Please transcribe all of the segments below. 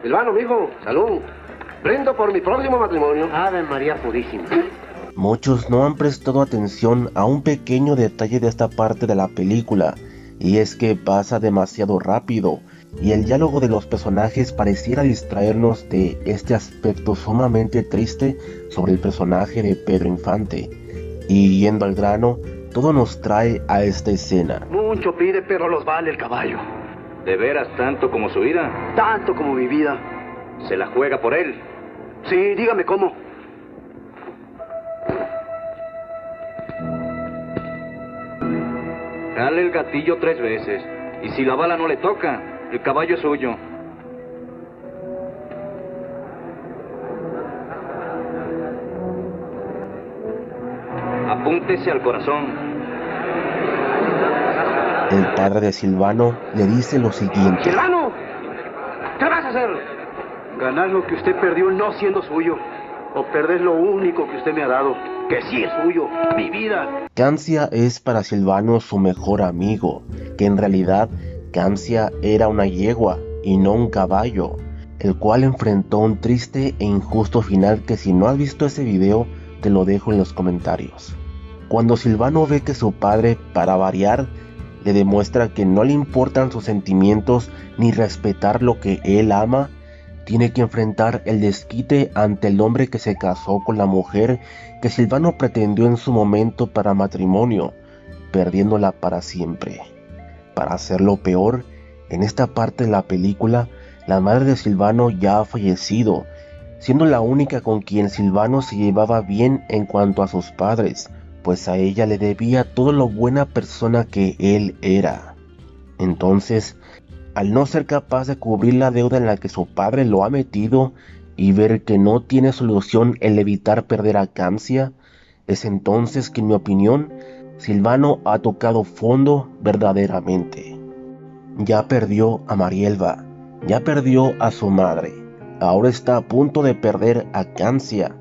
Silvano, mijo, salud. Brindo por mi próximo matrimonio. Ave María Purísima. Muchos no han prestado atención a un pequeño detalle de esta parte de la película, y es que pasa demasiado rápido, y el diálogo de los personajes pareciera distraernos de este aspecto sumamente triste sobre el personaje de Pedro Infante. Y yendo al grano, todo nos trae a esta escena. Mucho pide, pero los vale el caballo. ¿De veras tanto como su vida? Tanto como mi vida. ¿Se la juega por él? Sí, dígame cómo. Dale el gatillo 3 veces. Y si la bala no le toca, el caballo es suyo. Apúntese al corazón. El padre de Silvano le dice lo siguiente. ¡Silvano! ¿Qué vas a hacer? Ganar lo que usted perdió no siendo suyo. O perder lo único que usted me ha dado, que sí es suyo, mi vida. Cancia es para Silvano su mejor amigo, que en realidad Cancia era una yegua y no un caballo, el cual enfrentó un triste e injusto final que si no has visto ese video te lo dejo en los comentarios. Cuando Silvano ve que su padre, para variar, le demuestra que no le importan sus sentimientos ni respetar lo que él ama, tiene que enfrentar el desquite ante el hombre que se casó con la mujer que Silvano pretendió en su momento para matrimonio, perdiéndola para siempre. Para hacerlo peor, en esta parte de la película, la madre de Silvano ya ha fallecido, siendo la única con quien Silvano se llevaba bien en cuanto a sus padres, pues a ella le debía todo lo buena persona que él era. Entonces, al no ser capaz de cubrir la deuda en la que su padre lo ha metido y ver que no tiene solución el evitar perder a Cancia, es entonces que en mi opinión, Silvano ha tocado fondo verdaderamente. Ya perdió a Marielva, ya perdió a su madre, ahora está a punto de perder a Cancia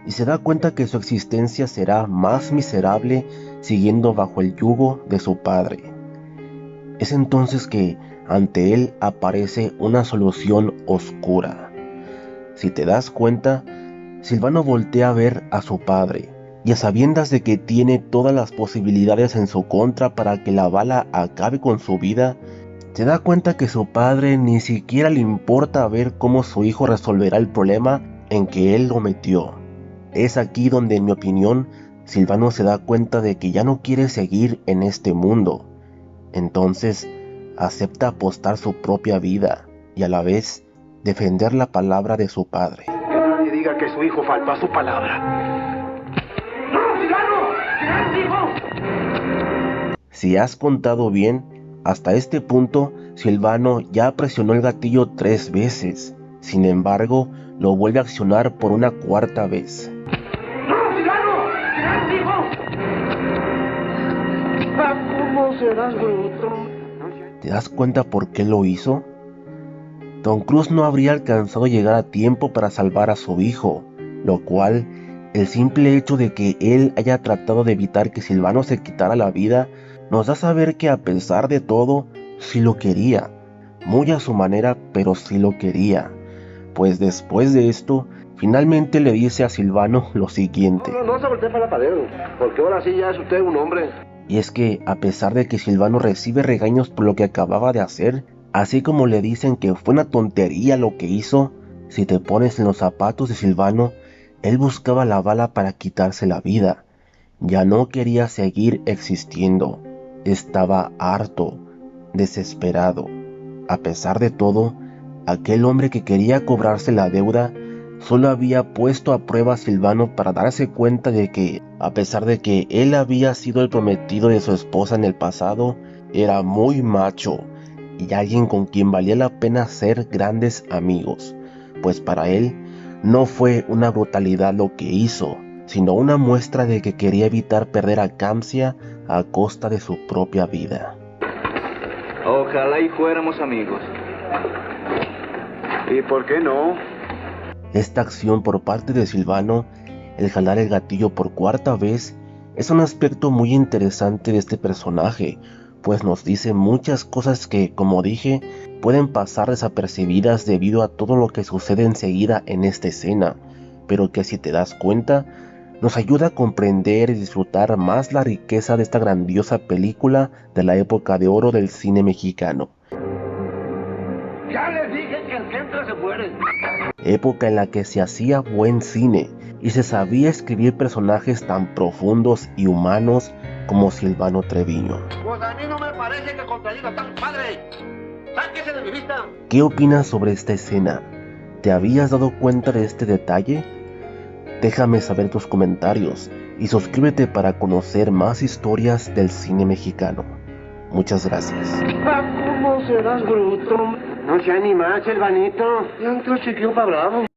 y se da cuenta que su existencia será más miserable siguiendo bajo el yugo de su padre. Es entonces que ante él aparece una solución oscura. Si te das cuenta, Silvano voltea a ver a su padre, y a sabiendas de que tiene todas las posibilidades en su contra para que la bala acabe con su vida, se da cuenta que su padre ni siquiera le importa ver cómo su hijo resolverá el problema en que él lo metió. Es aquí donde, en mi opinión, Silvano se da cuenta de que ya no quiere seguir en este mundo. Entonces, acepta apostar su propia vida y a la vez defender la palabra de su padre. Que nadie diga que su hijo faltó a su palabra. ¡No, Silvano! ¡Hijo! Si has contado bien, hasta este punto Silvano ya presionó el gatillo 3 veces. Sin embargo, lo vuelve a accionar por una 4ª vez. ¡No, Silvano! ¡Hijo! ¿Cómo serás bruto? ¿Te das cuenta por qué lo hizo? Tom Cruise no habría alcanzado a llegar a tiempo para salvar a su hijo, lo cual, el simple hecho de que él haya tratado de evitar que Silvano se quitara la vida, nos da a saber que a pesar de todo, sí lo quería, muy a su manera, pero sí lo quería, pues después de esto, finalmente le dice a Silvano lo siguiente. No se voltee para la pared, porque ahora sí ya es usted un hombre. Y es que, a pesar de que Silvano recibe regaños por lo que acababa de hacer, así como le dicen que fue una tontería lo que hizo, si te pones en los zapatos de Silvano, él buscaba la bala para quitarse la vida. Ya no quería seguir existiendo. Estaba harto, desesperado. A pesar de todo, aquel hombre que quería cobrarse la deuda solo había puesto a prueba a Silvano para darse cuenta de que, a pesar de que él había sido el prometido de su esposa en el pasado, era muy macho y alguien con quien valía la pena ser grandes amigos, pues para él no fue una brutalidad lo que hizo, sino una muestra de que quería evitar perder a Cancia a costa de su propia vida. Ojalá y fuéramos amigos. ¿Y por qué no? Esta acción por parte de Silvano, el jalar el gatillo por 4ª vez, es un aspecto muy interesante de este personaje, pues nos dice muchas cosas que, como dije, pueden pasar desapercibidas debido a todo lo que sucede enseguida en esta escena, pero que si te das cuenta, nos ayuda a comprender y disfrutar más la riqueza de esta grandiosa película de la época de oro del cine mexicano. Ya les dije que el que entra se muere. Época en la que se hacía buen cine y se sabía escribir personajes tan profundos y humanos como Silvano Treviño. Pues a mí no me parece que contradiga tan padre. ¡Sáquese de mi vista! ¿Qué opinas sobre esta escena? ¿Te habías dado cuenta de este detalle? Déjame saber tus comentarios y suscríbete para conocer más historias del cine mexicano. Muchas gracias. ¿Cómo serás bruto? No se anima, Silvanito. Ya entró chiquillo para bravo.